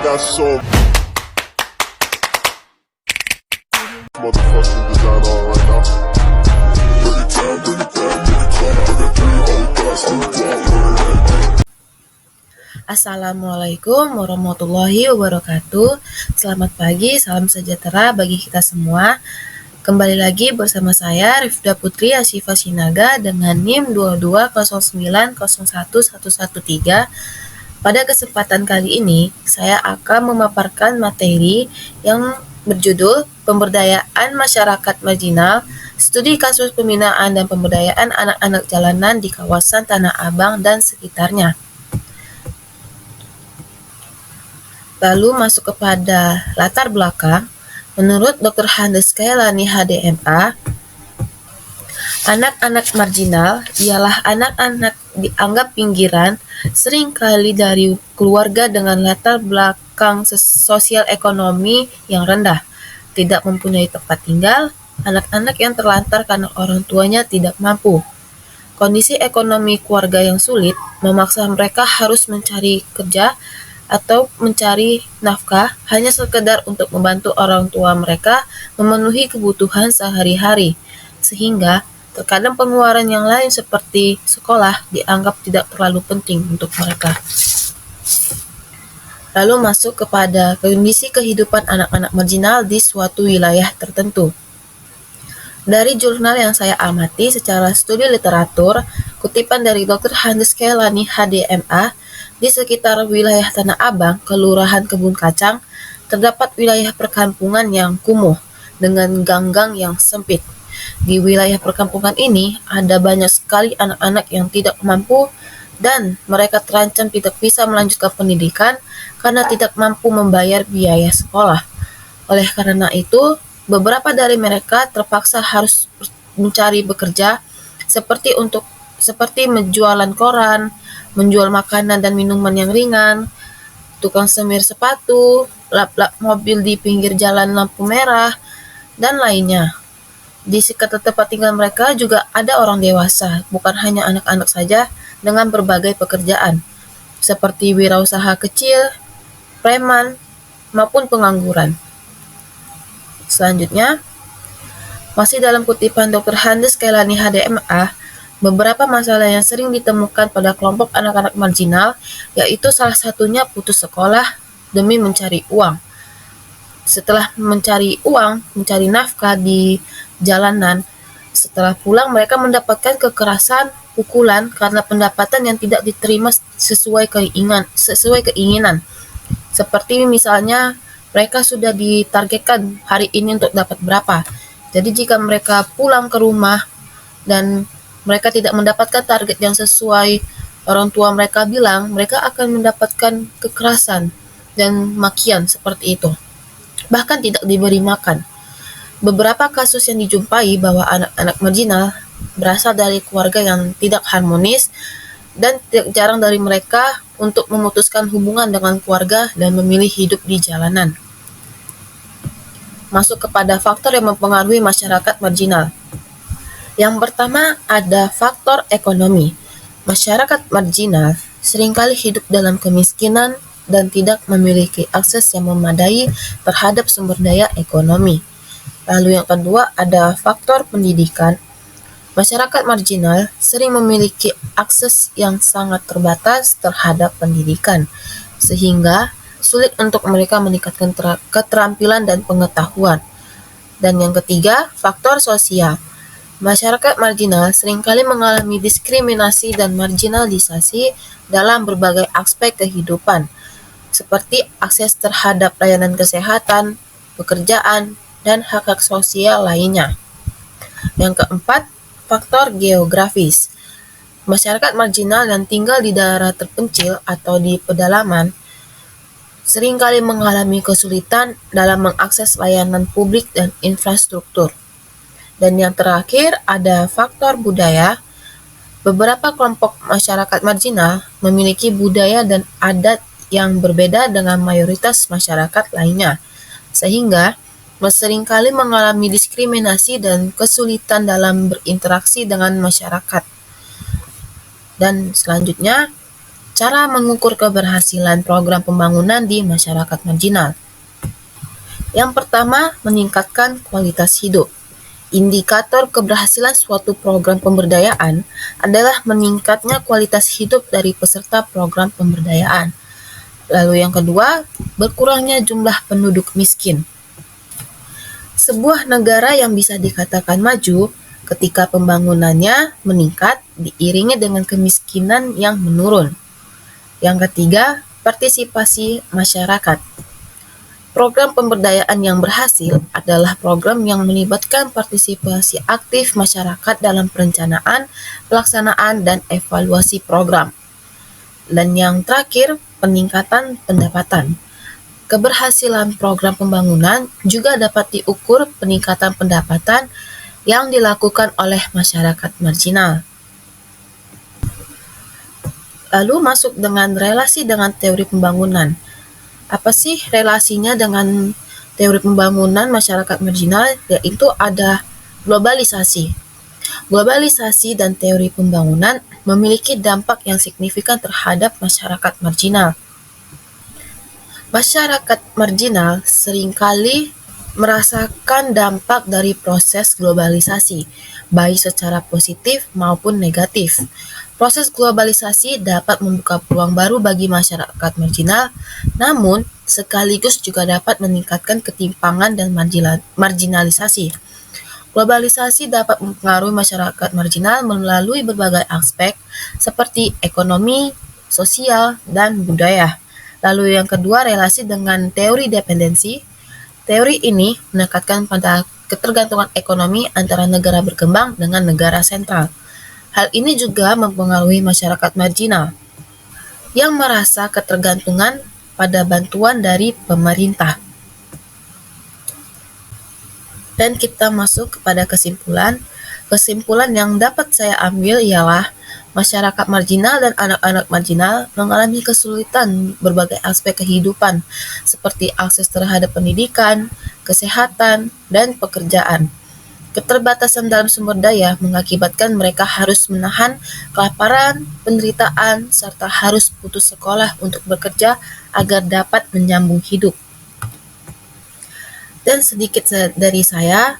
got so motherfucking design on right now. Bring it down, bring it down, bring it down. I got 3 old guys to Assalamualaikum warahmatullahi wabarakatuh. Selamat pagi, salam sejahtera bagi kita semua. Kembali lagi bersama saya Rifda Putri Asyifa Sinaga dengan NIM 220901113. Pada kesempatan kali ini, saya akan memaparkan materi yang berjudul Pemberdayaan Masyarakat Marginal, Studi Kasus Pembinaan dan Pemberdayaan Anak-anak Jalanan di Kawasan Tanah Abang dan sekitarnya. Lalu masuk kepada latar belakang, menurut Dr. Handes Kailani HDMA, anak-anak marginal ialah anak-anak dianggap pinggiran, seringkali dari keluarga dengan latar belakang sosial ekonomi yang rendah, tidak mempunyai tempat tinggal, anak-anak yang terlantar karena orang tuanya tidak mampu. Kondisi ekonomi keluarga yang sulit memaksa mereka harus mencari kerja atau mencari nafkah hanya sekedar untuk membantu orang tua mereka memenuhi kebutuhan sehari-hari, sehingga terkadang pengeluaran yang lain seperti sekolah dianggap tidak terlalu penting untuk mereka. Lalu masuk kepada kondisi kehidupan anak-anak marginal di suatu wilayah tertentu. Dari jurnal yang saya amati secara studi literatur, kutipan dari Dr. Handes Kailani HDMA, di sekitar wilayah Tanah Abang, Kelurahan Kebun Kacang, terdapat wilayah perkampungan yang kumuh dengan gang-gang yang sempit. Di wilayah perkampungan ini ada banyak sekali anak-anak yang tidak mampu dan mereka terancam tidak bisa melanjutkan pendidikan karena tidak mampu membayar biaya sekolah. Oleh karena itu, beberapa dari mereka terpaksa harus mencari bekerja seperti menjualan koran, menjual makanan dan minuman yang ringan, tukang semir sepatu, lap-lap mobil di pinggir jalan lampu merah, dan lainnya. Di sekitar tempat tinggal mereka juga ada orang dewasa, bukan hanya anak-anak saja, dengan berbagai pekerjaan, seperti wirausaha kecil, preman, maupun pengangguran. Selanjutnya, masih dalam kutipan Dr. Handes Kailani HDMA, beberapa masalah yang sering ditemukan pada kelompok anak-anak marginal, yaitu salah satunya putus sekolah demi mencari uang. Setelah mencari uang, mencari nafkah di jalanan, setelah pulang mereka mendapatkan kekerasan, pukulan karena pendapatan yang tidak diterima sesuai keinginan. Seperti misalnya mereka sudah ditargetkan hari ini untuk dapat berapa. Jadi jika mereka pulang ke rumah dan mereka tidak mendapatkan target yang sesuai orang tua mereka bilang, mereka akan mendapatkan kekerasan dan makian seperti itu. Bahkan tidak diberi makan. Beberapa kasus yang dijumpai bahwa anak-anak marginal berasal dari keluarga yang tidak harmonis dan tidak jarang dari mereka untuk memutuskan hubungan dengan keluarga dan memilih hidup di jalanan. Masuk kepada faktor yang mempengaruhi masyarakat marginal. Yang pertama ada faktor ekonomi. Masyarakat marginal seringkali hidup dalam kemiskinan dan tidak memiliki akses yang memadai terhadap sumber daya ekonomi. Lalu yang kedua ada faktor pendidikan. Masyarakat marginal sering memiliki akses yang sangat terbatas terhadap pendidikan, sehingga sulit untuk mereka meningkatkan keterampilan dan pengetahuan. Dan yang ketiga, faktor sosial. Masyarakat marginal seringkali mengalami diskriminasi dan marginalisasi dalam berbagai aspek kehidupan, seperti akses terhadap layanan kesehatan, pekerjaan, dan hak-hak sosial lainnya. Yang keempat, faktor geografis. Masyarakat marginal yang tinggal di daerah terpencil atau di pedalaman seringkali mengalami kesulitan dalam mengakses layanan publik dan infrastruktur. Dan yang terakhir ada faktor budaya. Beberapa kelompok masyarakat marginal memiliki budaya dan adat yang berbeda dengan mayoritas masyarakat lainnya, sehingga seringkali mengalami diskriminasi dan kesulitan dalam berinteraksi dengan masyarakat. Dan selanjutnya, Cara mengukur keberhasilan program pembangunan di masyarakat marginal. Yang pertama, meningkatkan kualitas hidup. Indikator keberhasilan suatu program pemberdayaan adalah meningkatnya kualitas hidup dari peserta program pemberdayaan. Lalu yang kedua, berkurangnya jumlah penduduk miskin. Sebuah negara yang bisa dikatakan maju ketika pembangunannya meningkat diiringi dengan kemiskinan yang menurun. Yang ketiga, partisipasi masyarakat. Program pemberdayaan yang berhasil adalah program yang melibatkan partisipasi aktif masyarakat dalam perencanaan, pelaksanaan, dan evaluasi program. Dan yang terakhir, peningkatan pendapatan. Keberhasilan program pembangunan juga dapat diukur peningkatan pendapatan yang dilakukan oleh masyarakat marginal. Lalu masuk dengan relasi dengan teori pembangunan. Apa sih relasinya dengan teori pembangunan masyarakat marginal? Yaitu ada globalisasi. Globalisasi dan teori pembangunan memiliki dampak yang signifikan terhadap masyarakat marginal. Masyarakat marginal seringkali merasakan dampak dari proses globalisasi, baik secara positif maupun negatif. Proses globalisasi dapat membuka peluang baru bagi masyarakat marginal, namun sekaligus juga dapat meningkatkan ketimpangan dan marginalisasi. Globalisasi dapat mempengaruhi masyarakat marginal melalui berbagai aspek seperti ekonomi, sosial, dan budaya. Lalu yang kedua, relasi dengan teori dependensi. Teori ini menekankan pada ketergantungan ekonomi antara negara berkembang dengan negara sentral. Hal ini juga mempengaruhi masyarakat marginal yang merasa ketergantungan pada bantuan dari pemerintah. Dan kita masuk kepada kesimpulan. Kesimpulan yang dapat saya ambil ialah masyarakat marginal dan anak-anak marginal mengalami kesulitan berbagai aspek kehidupan seperti akses terhadap pendidikan, kesehatan, dan pekerjaan. Keterbatasan dalam sumber daya mengakibatkan mereka harus menahan kelaparan, penderitaan, serta harus putus sekolah untuk bekerja agar dapat menyambung hidup. Dan sedikit dari saya,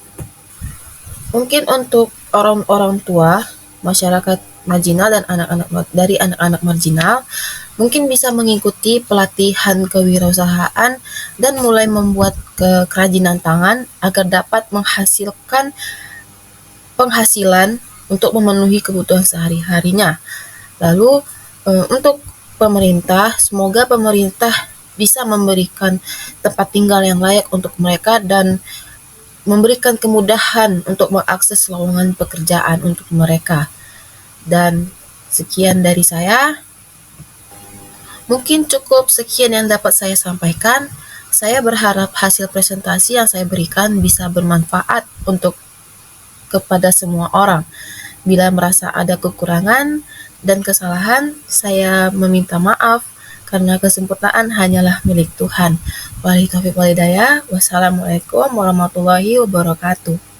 mungkin untuk orang-orang tua, masyarakat marginal dan anak-anak marginal, mungkin bisa mengikuti pelatihan kewirausahaan dan mulai membuat kerajinan tangan agar dapat menghasilkan penghasilan untuk memenuhi kebutuhan sehari-harinya. Lalu untuk pemerintah, semoga pemerintah bisa memberikan tempat tinggal yang layak untuk mereka dan memberikan kemudahan untuk mengakses lowongan pekerjaan untuk mereka. Dan sekian dari saya. Mungkin cukup sekian yang dapat saya sampaikan. Saya berharap hasil presentasi yang saya berikan bisa bermanfaat kepada semua orang. Bila merasa ada kekurangan dan kesalahan, saya meminta maaf karena kesempurnaan hanyalah milik Tuhan. Wabillahi taufiq wal hidayah. Wassalamualaikum warahmatullahi wabarakatuh.